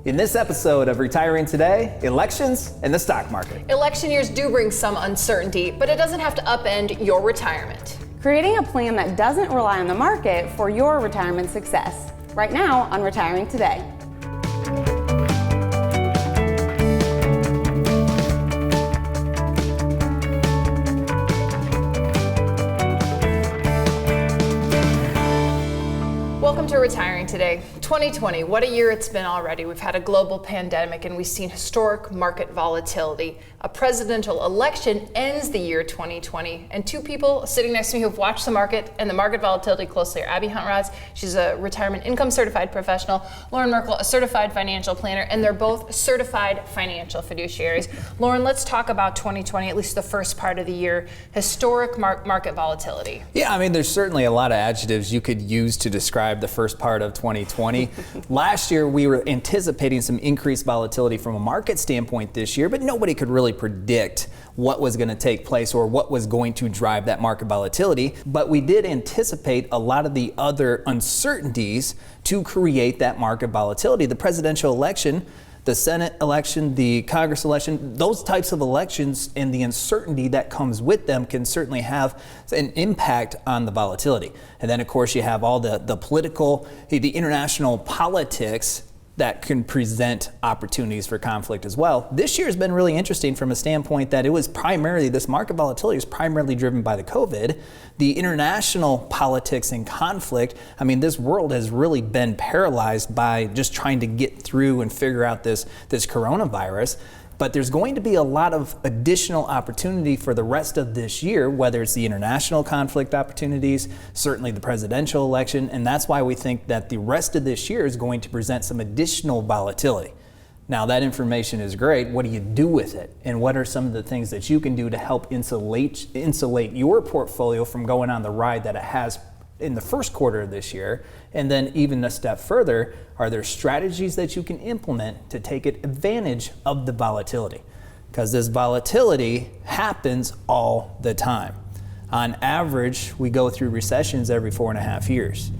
In this episode of Retiring Today, elections and the stock market. Election years do bring some uncertainty, but it doesn't have to upend your retirement. Creating a plan that doesn't rely on the market for your retirement success. Right now on Retiring Today. Welcome to Retiring Today. 2020, what a year it's been already. We've had a global pandemic and we've seen historic market volatility. A presidential election ends the year 2020, and two people sitting next to me who've watched the market and the market volatility closely are Abby Hunt-Rods. She's a retirement income certified professional. Loren Merkle, a certified financial planner, and they're both certified financial fiduciaries. Loren, let's talk about 2020, at least the first part of the year. Historic market volatility. Yeah, I mean, there's certainly a lot of adjectives you could use to describe the first part of 2020. Last year, we were anticipating some increased volatility from a market standpoint this year, but nobody could really predict what was going to take place or what was going to drive that market volatility. But we did anticipate a lot of the other uncertainties to create that market volatility. The presidential election, the Senate election, the Congress election, those types of elections and the uncertainty that comes with them can certainly have an impact on the volatility. And then, of course, you have all the political, the international politics that can present opportunities for conflict as well. This year has been really interesting from a standpoint that it was primarily, this market volatility is primarily driven by the COVID. The international politics and conflict, I mean, this world has really been paralyzed by just trying to get through and figure out this coronavirus. But there's going to be a lot of additional opportunity for the rest of this year, whether it's the international conflict opportunities, certainly the presidential election, and that's why we think that the rest of this year is going to present some additional volatility. Now, that information is great. What do you do with it? And what are some of the things that you can do to help insulate your portfolio from going on the ride that it has in the first quarter of this year? And then even a step further, are there strategies that you can implement to take advantage of the volatility? Because this volatility happens all the time. On average, we go through recessions every 4.5 years.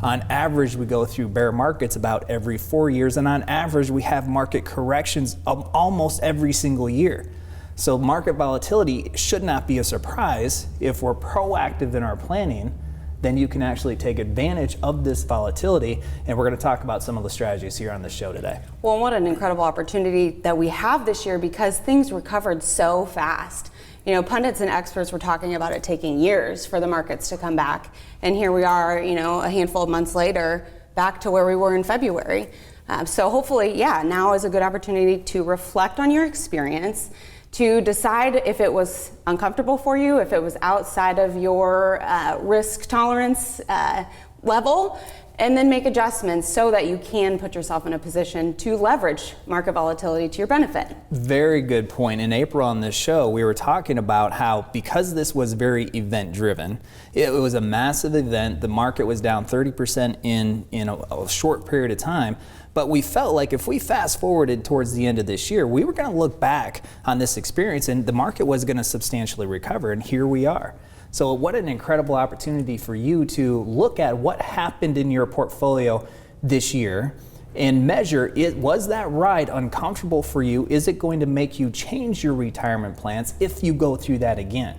On average, we go through bear markets about every 4 years. And on average, we have market corrections of almost every single year. So market volatility should not be a surprise. If we're proactive in our planning, then you can actually take advantage of this volatility. And we're going to talk about some of the strategies here on the show today. Well, what an incredible opportunity that we have this year because things recovered so fast. You know, pundits and experts were talking about it taking years for the markets to come back. And here we are, you know, a handful of months later, back to where we were in February. So hopefully, now is a good opportunity to reflect on your experience, to decide if it was uncomfortable for you, if it was outside of your risk tolerance level, and then make adjustments so that you can put yourself in a position to leverage market volatility to your benefit. Very good point. In April on this show, we were talking about how because this was very event driven, it was a massive event. The market was down 30% in a short period of time. But we felt like if we fast forwarded towards the end of this year, we were going to look back on this experience and the market was going to substantially recover. And here we are. So what an incredible opportunity for you to look at what happened in your portfolio this year and measure it. Was that ride uncomfortable for you? Is it going to make you change your retirement plans if you go through that again?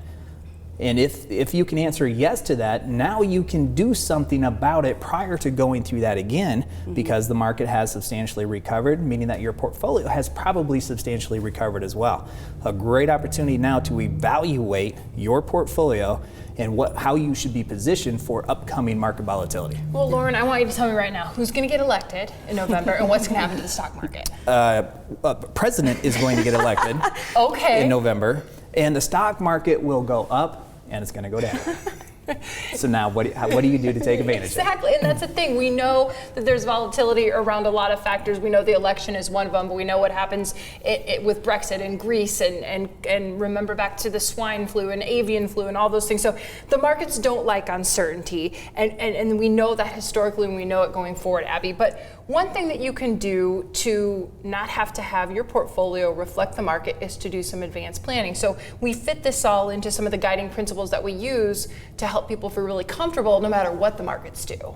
And if you can answer yes to that, now you can do something about it prior to going through that again, because the market has substantially recovered, meaning that your portfolio has probably substantially recovered as well. A great opportunity now to evaluate your portfolio and how you should be positioned for upcoming market volatility. Well, Loren, I want you to tell me right now, who's going to get elected in November and what's going to happen to the stock market? President is going to get elected in November, and the stock market will go up and it's going to go down. So now what do you do to take advantage of it? Exactly, and that's the thing. We know that there's volatility around a lot of factors. We know the election is one of them, but we know what happens with Brexit and Greece and remember back to the swine flu and avian flu and all those things. So the markets don't like uncertainty, and we know that historically and we know it going forward, Abby. But one thing that you can do to not have to have your portfolio reflect the market is to do some advanced planning. So we fit this all into some of the guiding principles that we use to help people feel really comfortable no matter what the markets do.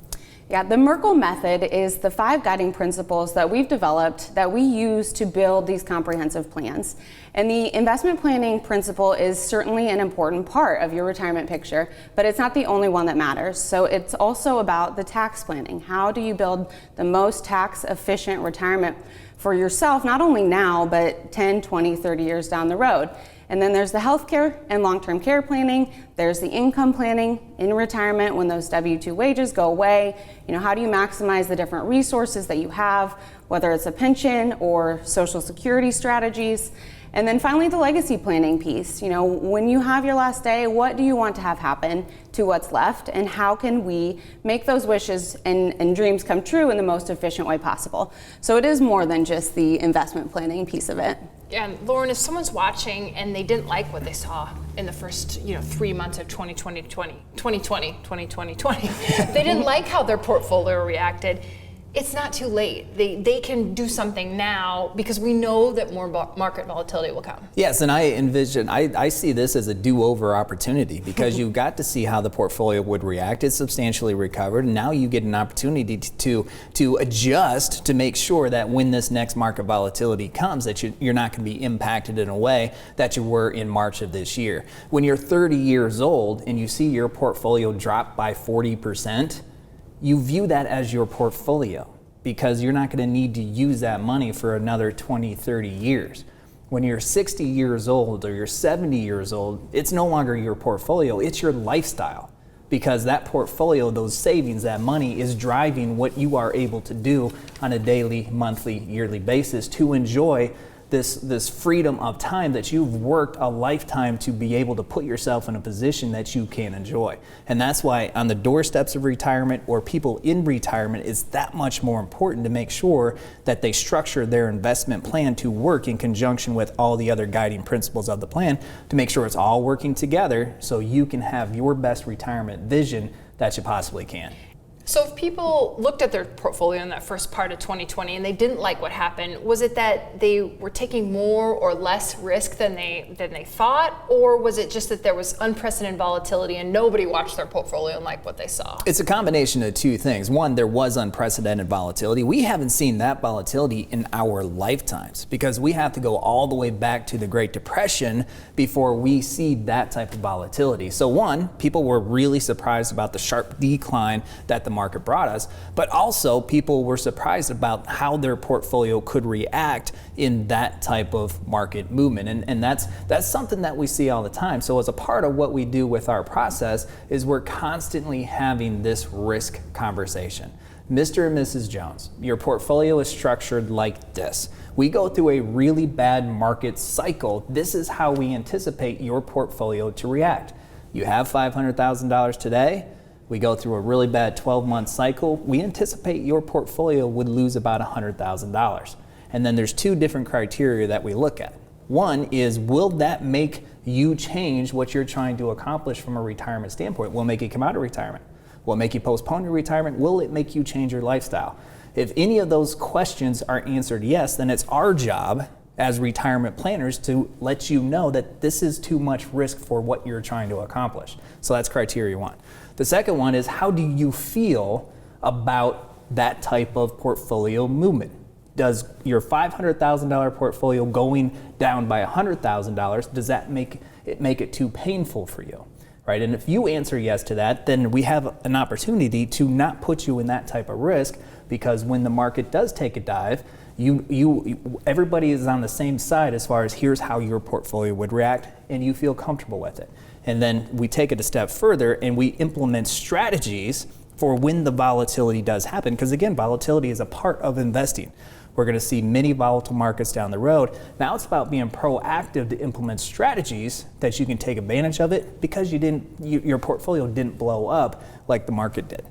Yeah, the Merkle method is the 5 guiding principles that we've developed that we use to build these comprehensive plans. And the investment planning principle is certainly an important part of your retirement picture, but it's not the only one that matters. So it's also about the tax planning. How do you build the most tax efficient retirement for yourself, not only now, but 10, 20, 30 years down the road? And then there's the healthcare and long-term care planning. There's the income planning in retirement when those W-2 wages go away. How do you maximize the different resources that you have, whether it's a pension or Social Security strategies? And then finally, the legacy planning piece. When you have your last day, what do you want to have happen to what's left? And how can we make those wishes and dreams come true in the most efficient way possible? So it is more than just the investment planning piece of it. Yeah, and Loren, if someone's watching and they didn't like what they saw in the first 3 months of 2020, they didn't like how their portfolio reacted, it's not too late. They can do something now because we know that more market volatility will come. Yes, and I see this as a do-over opportunity because you got to see how the portfolio would react. It's substantially recovered, and now you get an opportunity to adjust to make sure that when this next market volatility comes, that you're not going to be impacted in a way that you were in March of this year. When you're 30 years old and you see your portfolio drop by 40%, you view that as your portfolio because you're not going to need to use that money for another 20, 30 years. When you're 60 years old or you're 70 years old, it's no longer your portfolio, it's your lifestyle because that portfolio, those savings, that money is driving what you are able to do on a daily, monthly, yearly basis to enjoy this freedom of time that you've worked a lifetime to be able to put yourself in a position that you can enjoy. And that's why on the doorsteps of retirement or people in retirement, it's that much more important to make sure that they structure their investment plan to work in conjunction with all the other guiding principles of the plan to make sure it's all working together so you can have your best retirement vision that you possibly can. So if people looked at their portfolio in that first part of 2020 and they didn't like what happened, was it that they were taking more or less risk than they thought, or was it just that there was unprecedented volatility and nobody watched their portfolio and liked what they saw? It's a combination of two things. One, there was unprecedented volatility. We haven't seen that volatility in our lifetimes because we have to go all the way back to the Great Depression before we see that type of volatility. So one, people were really surprised about the sharp decline that the market brought us, but also people were surprised about how their portfolio could react in that type of market movement. And that's something that we see all the time. So as a part of what we do with our process is we're constantly having this risk conversation. Mr. and Mrs. Jones, your portfolio is structured like this. We go through a really bad market cycle. This is how we anticipate your portfolio to react. You have $500,000 today. We go through a really bad 12-month cycle. We anticipate your portfolio would lose about $100,000. And then there's two different criteria that we look at. One is, will that make you change what you're trying to accomplish from a retirement standpoint? Will it make you come out of retirement? Will it make you postpone your retirement? Will it make you change your lifestyle? If any of those questions are answered yes, then it's our job as retirement planners to let you know that this is too much risk for what you're trying to accomplish. So that's criteria one. The second one is, how do you feel about that type of portfolio movement? Does your $500,000 portfolio going down by $100,000, does that make it too painful for you? Right? And if you answer yes to that, then we have an opportunity to not put you in that type of risk, because when the market does take a dive, everybody is on the same side as far as here's how your portfolio would react, and you feel comfortable with it. And then we take it a step further and we implement strategies for when the volatility does happen, because again, volatility is a part of investing. We're going to see many volatile markets down the road. Now it's about being proactive to implement strategies that you can take advantage of it because your portfolio didn't blow up like the market did.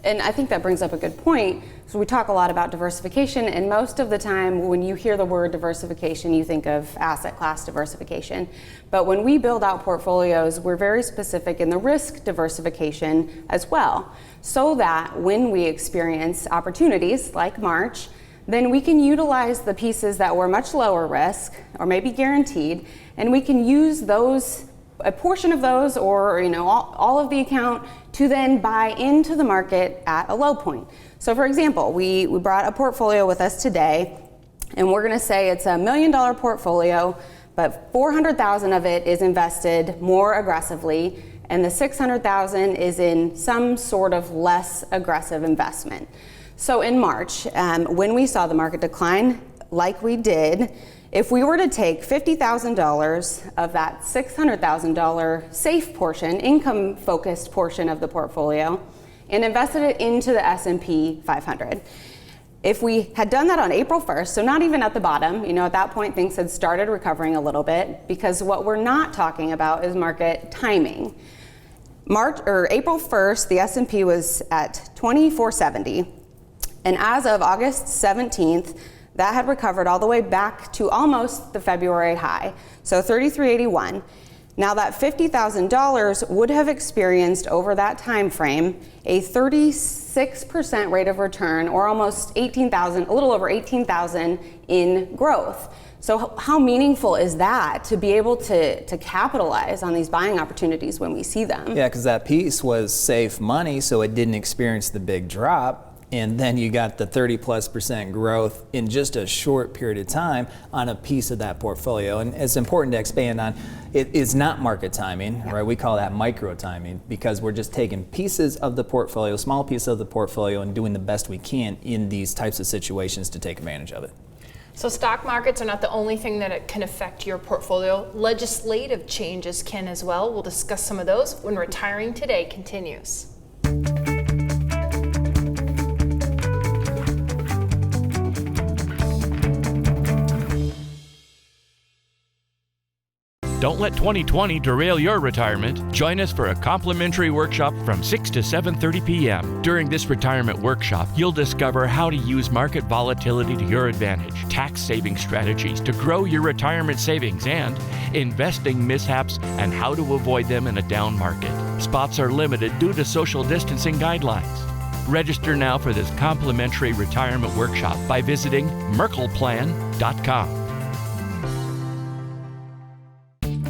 And I think that brings up a good point. So we talk a lot about diversification, and most of the time when you hear the word diversification, you think of asset class diversification. But when we build out portfolios, we're very specific in the risk diversification as well, so that when we experience opportunities like March, then we can utilize the pieces that were much lower risk or maybe guaranteed, and we can use those a portion of those, or all of the account, to then buy into the market at a low point. So for example, we brought a portfolio with us today, and we're going to say it's $1 million portfolio, but 400,000 of it is invested more aggressively, and the 600,000 is in some sort of less aggressive investment. So in March, when we saw the market decline like we did, if we were to take $50,000 of that $600,000 safe portion, income-focused portion of the portfolio, and invested it into the S&P 500, if we had done that on April 1st, so not even at the bottom, at that point things had started recovering a little bit, because what we're not talking about is market timing. April 1st, the S&P was at 2470, and as of August 17th, that had recovered all the way back to almost the February high, so 3381. Now that $50,000 would have experienced over that time frame a 36% rate of return, or almost 18,000, a little over 18,000 in growth. So how meaningful is that to be able to capitalize on these buying opportunities when we see them? Yeah, because that piece was safe money, so it didn't experience the big drop. And then you got the 30+% growth in just a short period of time on a piece of that portfolio. And it's important to expand on, it is not market timing, right? We call that micro timing, because we're just taking pieces of the portfolio, small pieces of the portfolio, and doing the best we can in these types of situations to take advantage of it. So stock markets are not the only thing that can affect your portfolio. Legislative changes can as well. We'll discuss some of those when Retiring Today continues. Don't let 2020 derail your retirement. Join us for a complimentary workshop from 6 to 7:30 p.m. During this retirement workshop, you'll discover how to use market volatility to your advantage, tax-saving strategies to grow your retirement savings, and investing mishaps and how to avoid them in a down market. Spots are limited due to social distancing guidelines. Register now for this complimentary retirement workshop by visiting merkleplan.com.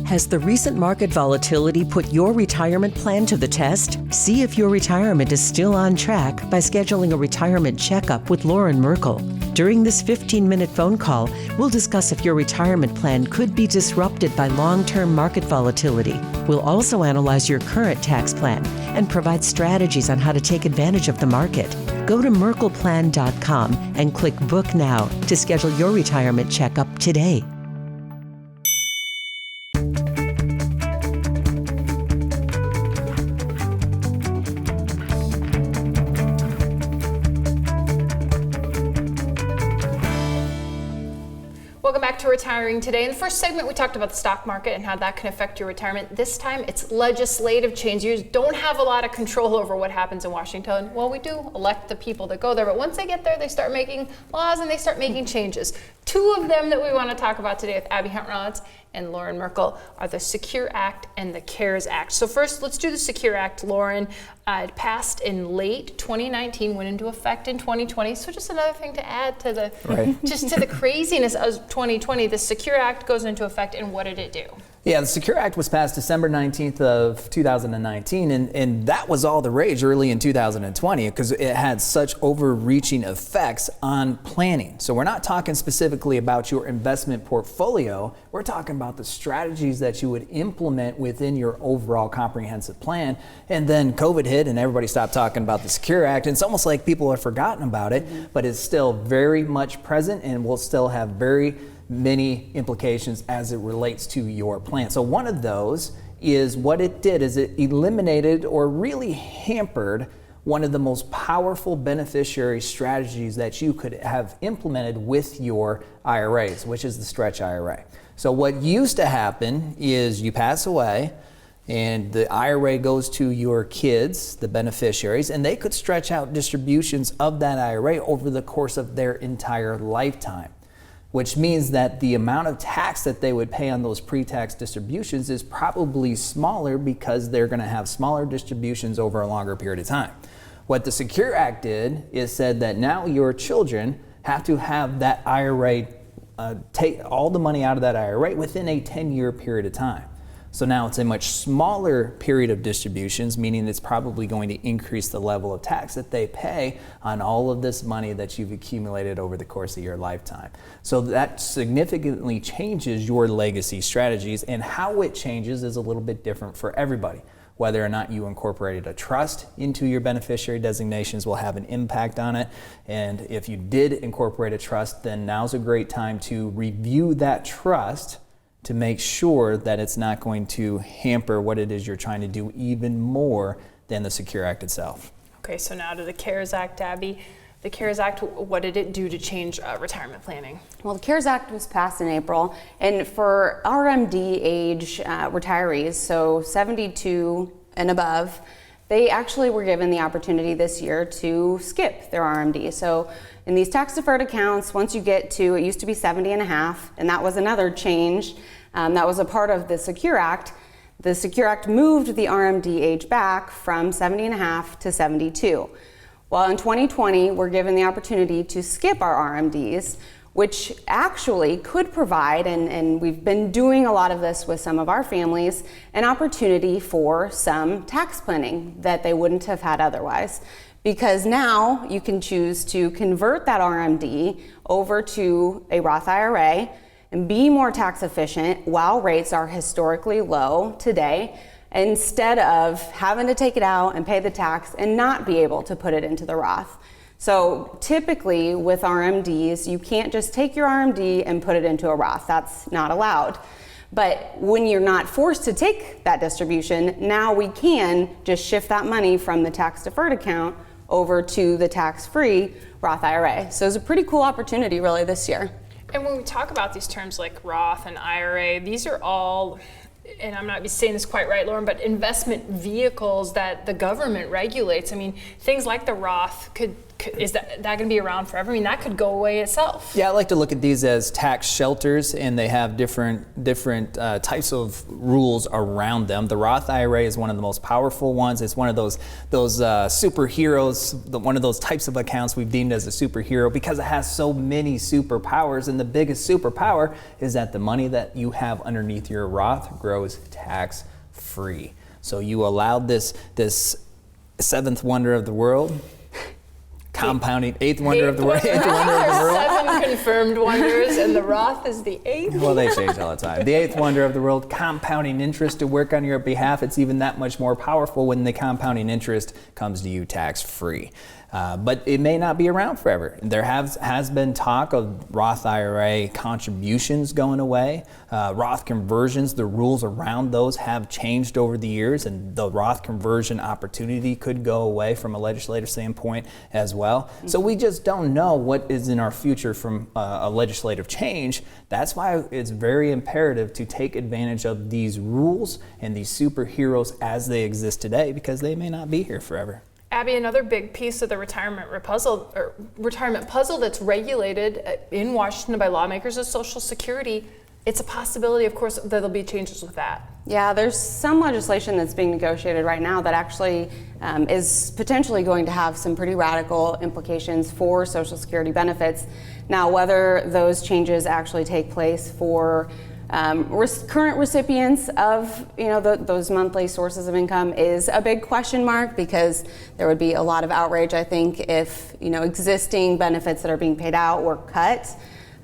Has the recent market volatility put your retirement plan to the test? See if your retirement is still on track by scheduling a retirement checkup with Loren Merkle. During this 15-minute phone call, we'll discuss if your retirement plan could be disrupted by long-term market volatility. We'll also analyze your current tax plan and provide strategies on how to take advantage of the market. Go to merkleplan.com and click Book Now to schedule your retirement checkup today. Welcome back to Retiring Today. In the first segment, we talked about the stock market and how that can affect your retirement. This time, it's legislative change. You don't have a lot of control over what happens in Washington. Well, we do elect the people that go there, but once they get there, they start making laws and they start making changes. Two of them that we want to talk about today with Abby Hunt-Rods and Loren Merkle are the Secure Act and the CARES Act. So first, let's do the Secure Act, Loren. It passed in late 2019, went into effect in 2020. So just another thing to add to the just to the craziness of 2020. The Secure Act goes into effect, and what did it do? Yeah, the Secure Act was passed December 19th of 2019, and that was all the rage early in 2020 because it had such overreaching effects on planning. So we're not talking specifically about your investment portfolio. We're talking about the strategies that you would implement within your overall comprehensive plan. And then COVID hit and everybody stopped talking about the Secure Act. And it's almost like people have forgotten about it, but it's still very much present and will still have very many implications as it relates to your plan. So one of those is what it did is it eliminated or really hampered one of the most powerful beneficiary strategies that you could have implemented with your IRAs, which is the stretch IRA. So what used to happen is you pass away and the IRA goes to your kids, the beneficiaries, and they could stretch out distributions of that IRA over the course of their entire lifetime, which means that the amount of tax that they would pay on those pre-tax distributions is probably smaller because they're going to have smaller distributions over a longer period of time. What the Secure Act did is said that now your children have to have that IRA, take all the money out of that IRA within a 10-year period of time. So now it's a much smaller period of distributions, meaning it's probably going to increase the level of tax that they pay on all of this money that you've accumulated over the course of your lifetime. So that significantly changes your legacy strategies, and how it changes is a little bit different for everybody. Whether or not you incorporated a trust into your beneficiary designations will have an impact on it. And if you did incorporate a trust, then now's a great time to review that trust to make sure that it's not going to hamper what it is you're trying to do even more than the Secure Act itself. Okay, so now to the CARES Act, Abby. The CARES Act, what did it do to change retirement planning? Well, the CARES Act was passed in April, and for RMD age retirees, so 72 and above, they actually were given the opportunity this year to skip their RMD. So in these tax deferred accounts, once you get to, it used to be 70 and a half, and that was another change. That was a part of the Secure Act. The Secure Act moved the RMD age back from 70 and a half to 72. While in 2020, we're given the opportunity to skip our RMDs, which actually could provide, and we've been doing a lot of this with some of our families, an opportunity for some tax planning that they wouldn't have had otherwise. Because now you can choose to convert that RMD over to a Roth IRA and be more tax efficient while rates are historically low today, instead of having to take it out and pay the tax and not be able to put it into the Roth. So typically with RMDs, you can't just take your RMD and put it into a Roth. That's not allowed. But when you're not forced to take that distribution, now we can just shift that money from the tax deferred account over to the tax-free Roth IRA. So it's a pretty cool opportunity really this year. And when we talk about these terms like Roth and IRA, these are all, and I'm not saying this quite right, Loren, but investment vehicles that the government regulates. I mean, things like the Roth is that going to be around forever? I mean, that could go away itself. Yeah, I like to look at these as tax shelters, and they have different types of rules around them. The Roth IRA is one of the most powerful ones. It's one of those superheroes, one of those types of accounts we've deemed as a superhero because it has so many superpowers, and the biggest superpower is that the money that you have underneath your Roth grows tax-free. So you allowed this seventh wonder of the world, compounding, eighth wonder of the world. There are 7 confirmed wonders, and the Roth is the 8th. Well, they change all the time. The 8th wonder of the world, compounding interest to work on your behalf. It's even that much more powerful when the compounding interest comes to you tax-free. But it may not be around forever. There has been talk of Roth IRA contributions going away. Roth conversions, the rules around those have changed over the years, and the Roth conversion opportunity could go away from a legislative standpoint as well. Mm-hmm. So we just don't know what is in our future from a legislative change. That's why it's very imperative to take advantage of these rules and these superheroes as they exist today, because they may not be here forever. Abby, another big piece of the retirement puzzle that's regulated in Washington by lawmakers is Social Security. It's a possibility, of course, that there'll be changes with that. Yeah, there's some legislation that's being negotiated right now that actually is potentially going to have some pretty radical implications for Social Security benefits. Now, whether those changes actually take place for current recipients of those monthly sources of income is a big question mark, because there would be a lot of outrage, I think, if existing benefits that are being paid out were cut.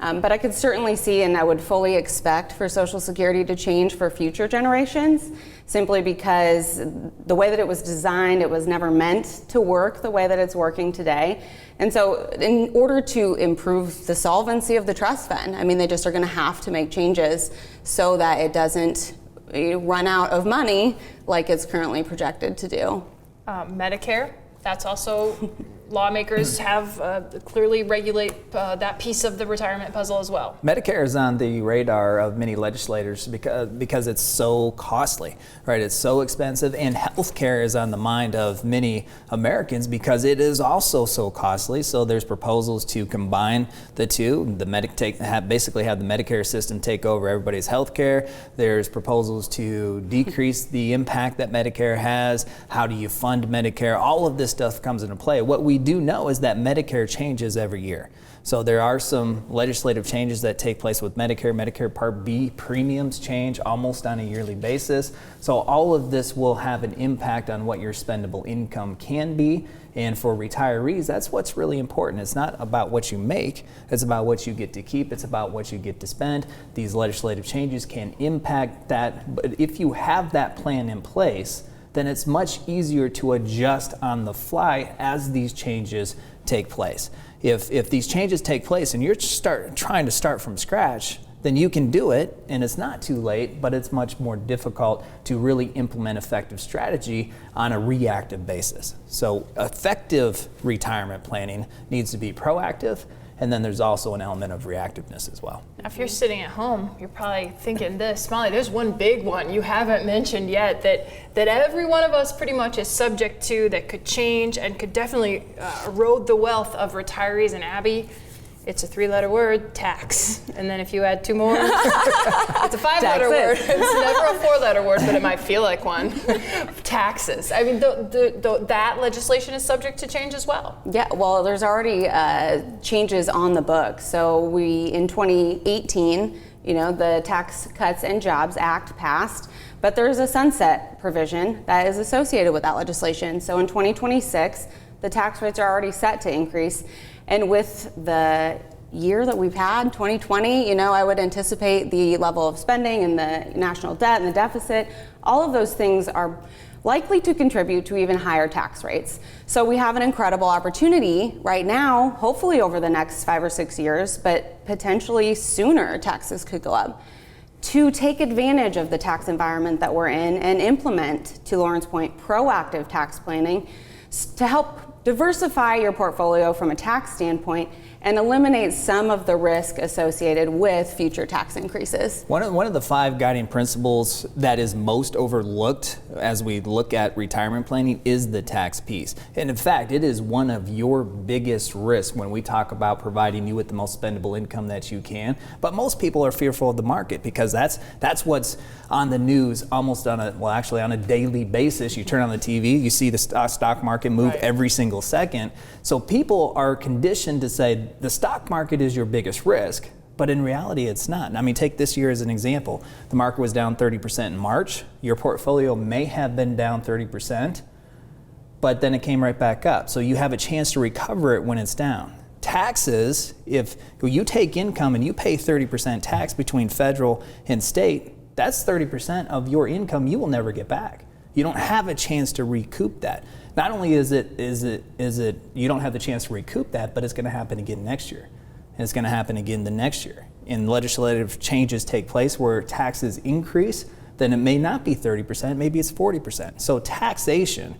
But I could certainly see, and I would fully expect for Social Security to change for future generations, simply because the way that it was designed, it was never meant to work the way that it's working today. And so in order to improve the solvency of the trust fund, I mean, they just are going to have to make changes so that it doesn't run out of money like it's currently projected to do. Medicare, that's also lawmakers have clearly regulate that piece of the retirement puzzle as well. Medicare is on the radar of many legislators because it's so costly, right? It's so expensive, and healthcare is on the mind of many Americans because it is also so costly. So there's proposals to combine the two. Basically have the Medicare system take over everybody's healthcare. There's proposals to decrease the impact that Medicare has. How do you fund Medicare? All of this stuff comes into play. What we do know is that Medicare changes every year. So there are some legislative changes that take place with Medicare. Medicare Part B premiums change almost on a yearly basis. So all of this will have an impact on what your spendable income can be. And for retirees, that's what's really important. It's not about what you make, it's about what you get to keep, it's about what you get to spend. These legislative changes can impact that, but if you have that plan in place, then it's much easier to adjust on the fly as these changes take place. If these changes take place and you're trying to start from scratch, then you can do it, and it's not too late, but it's much more difficult to really implement effective strategy on a reactive basis. So effective retirement planning needs to be proactive, and then there's also an element of reactiveness as well. Now, if you're sitting at home, you're probably thinking this, Molly, there's one big one you haven't mentioned yet that every one of us pretty much is subject to, that could change and could definitely erode the wealth of retirees. And Abby, it's a 3-letter word, tax. And then if you add 2 more, it's a 5-letter word. It's never a 4-letter word, but it might feel like one. Taxes. I mean, that legislation is subject to change as well. Yeah, well, there's already changes on the book. So in 2018, the Tax Cuts and Jobs Act passed, but there's a sunset provision that is associated with that legislation. So in 2026, the tax rates are already set to increase. And with the year that we've had, 2020, I would anticipate the level of spending and the national debt and the deficit, all of those things are likely to contribute to even higher tax rates. So we have an incredible opportunity right now, hopefully over the next 5 or 6 years, but potentially sooner taxes could go up, to take advantage of the tax environment that we're in and implement, to Loren's point, proactive tax planning to help diversify your portfolio from a tax standpoint and eliminate some of the risk associated with future tax increases. One of the 5 guiding principles that is most overlooked as we look at retirement planning is the tax piece. And in fact, it is one of your biggest risks when we talk about providing you with the most spendable income that you can. But most people are fearful of the market because that's what's on the news almost on a daily basis. You turn on the TV, you see the stock market move every single second. So people are conditioned to say the stock market is your biggest risk, but in reality it's not. I mean, take this year as an example. The market was down 30% in March. Your portfolio may have been down 30%, but then it came right back up. So you have a chance to recover it when it's down. Taxes, if you take income and you pay 30% tax between federal and state, that's 30% of your income you will never get back. You don't have a chance to recoup that. Not only is it you don't have the chance to recoup that, but it's going to happen again next year. And it's going to happen again the next year. And legislative changes take place where taxes increase, then it may not be 30%, maybe it's 40%. So taxation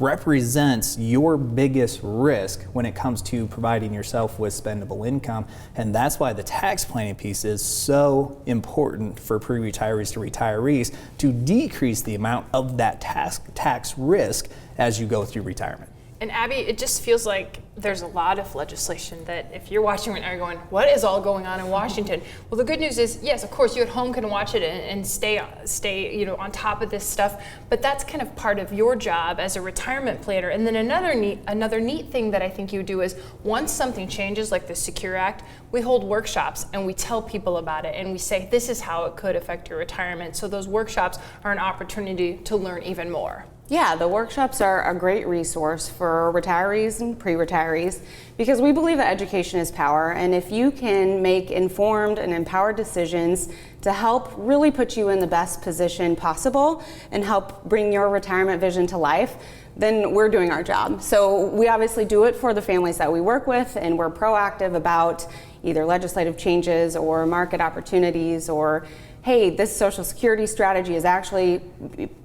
represents your biggest risk when it comes to providing yourself with spendable income. And that's why the tax planning piece is so important for pre-retirees to retirees, to decrease the amount of that tax risk as you go through retirement. And Abby, it just feels like there's a lot of legislation that if you're watching right now, you're going, what is all going on in Washington? Well, the good news is, yes, of course, you at home can watch it and stay on top of this stuff, but that's kind of part of your job as a retirement planner. And then another neat thing that I think you do is once something changes, like the Secure Act, we hold workshops and we tell people about it and we say, this is how it could affect your retirement. So those workshops are an opportunity to learn even more. Yeah, the workshops are a great resource for retirees and pre-retirees because we believe that education is power, and if you can make informed and empowered decisions to help really put you in the best position possible and help bring your retirement vision to life, then we're doing our job. So we obviously do it for the families that we work with, and we're proactive about either legislative changes or market opportunities, or hey, this Social Security strategy is actually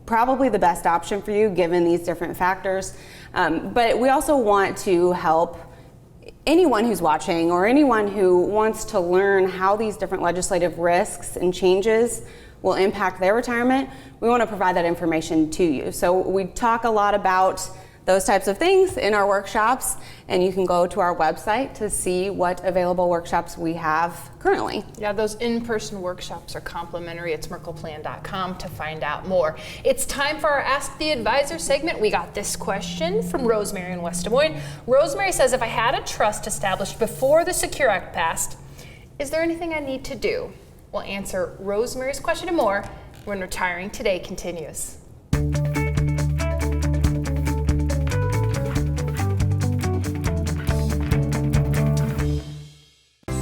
probably the best option for you given these different factors. But we also want to help anyone who's watching or anyone who wants to learn how these different legislative risks and changes will impact their retirement. We want to provide that information to you. So we talk a lot about those types of things in our workshops, and you can go to our website to see what available workshops we have currently. Yeah, those in-person workshops are complimentary. It's merkleplan.com to find out more. It's time for our Ask the Advisor segment. We got this question from Rosemary in West Des Moines. Rosemary says, if I had a trust established before the Secure Act passed, is there anything I need to do? We'll answer Rosemary's question and more when Retiring Today continues.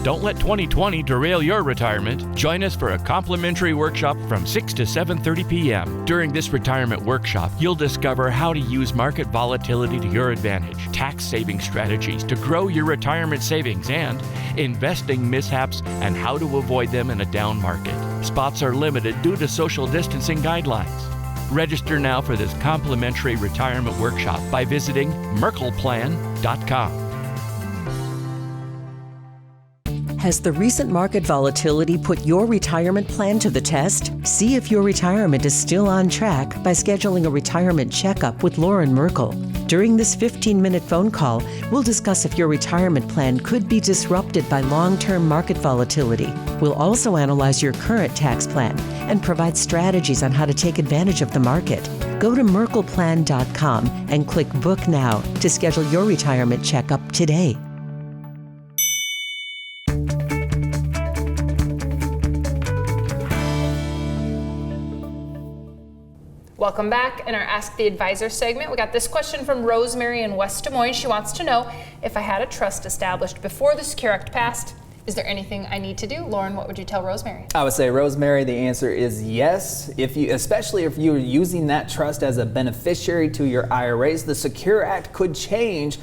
Don't let 2020 derail your retirement. Join us for a complimentary workshop from 6 to 7:30 p.m. During this retirement workshop, you'll discover how to use market volatility to your advantage, tax-saving strategies to grow your retirement savings, and investing mishaps and how to avoid them in a down market. Spots are limited due to social distancing guidelines. Register now for this complimentary retirement workshop by visiting merkleplan.com. Has the recent market volatility put your retirement plan to the test? See if your retirement is still on track by scheduling a retirement checkup with Loren Merkle. During this 15-minute phone call, we'll discuss if your retirement plan could be disrupted by long-term market volatility. We'll also analyze your current tax plan and provide strategies on how to take advantage of the market. Go to merkleplan.com and click Book Now to schedule your retirement checkup today. Welcome back. In our Ask the Advisor segment, we got this question from Rosemary in West Des Moines. She wants to know, if I had a trust established before the Secure Act passed, is there anything I need to do? Lauren, what would you tell Rosemary? I would say, Rosemary, the answer is yes. Especially if you're using that trust as a beneficiary to your IRAs, the Secure Act could change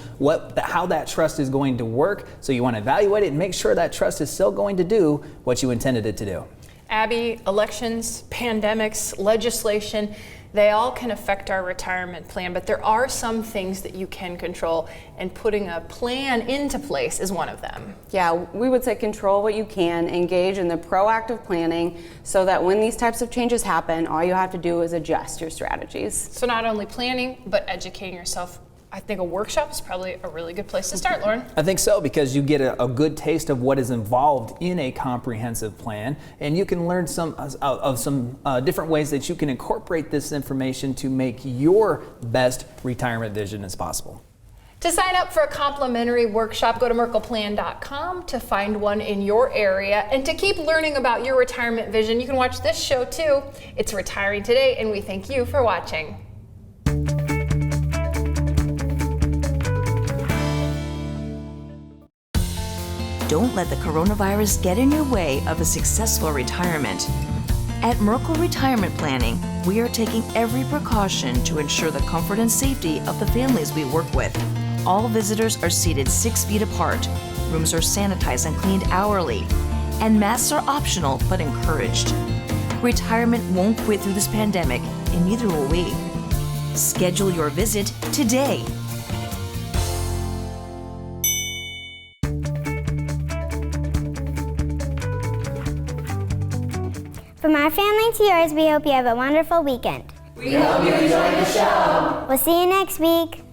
how that trust is going to work. So you want to evaluate it and make sure that trust is still going to do what you intended it to do. Abby, elections, pandemics, legislation, they all can affect our retirement plan, but there are some things that you can control, and putting a plan into place is one of them. Yeah, we would say control what you can, engage in the proactive planning so that when these types of changes happen, all you have to do is adjust your strategies. So not only planning, but educating yourself. I think a workshop is probably a really good place to start, Lauren. I think so, because you get a good taste of what is involved in a comprehensive plan, and you can learn some different ways that you can incorporate this information to make your best retirement vision as possible. To sign up for a complimentary workshop, go to merkleplan.com to find one in your area. And to keep learning about your retirement vision, you can watch this show too. It's Retiring Today, and we thank you for watching. Don't let the coronavirus get in your way of a successful retirement. At Merkle Retirement Planning, we are taking every precaution to ensure the comfort and safety of the families we work with. All visitors are seated 6 feet apart, rooms are sanitized and cleaned hourly, and masks are optional but encouraged. Retirement won't quit through this pandemic, and neither will we. Schedule your visit today. From our family to yours, we hope you have a wonderful weekend. We hope you enjoy the show. We'll see you next week.